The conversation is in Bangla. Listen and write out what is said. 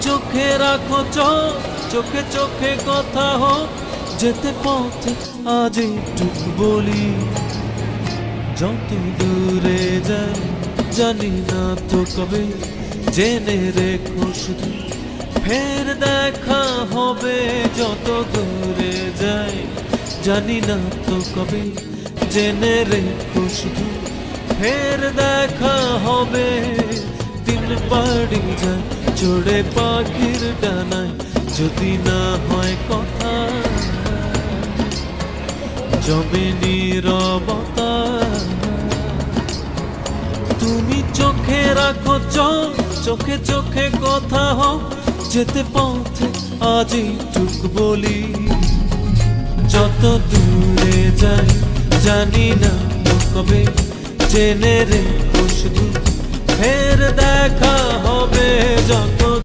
চোখে রাখো চোখ, চোখে চোখে কথা হোক, যেতে পথে আজ একটু বলি। যত দূরে যাই জানি না তো কবে, জেনে রেখো শুধু ফের দেখা হবে। যত দূরে যাই জানি না তো কবে, জেনে রেখো শুধু ফের দেখা হবে। দিন বাড়ি যায় চড়ে পাখির ডানায়, যদি না হয় কথা জমে নীরবতা। তুমি চোখে রাখো চোখ, চোখে চোখে কথা হোক, যেতে পথে আজ এইটুকু বলি। যত দূরে যাই জানি না তো কবে, জেনে রেখো শুধু ফের দেখা হবে। যত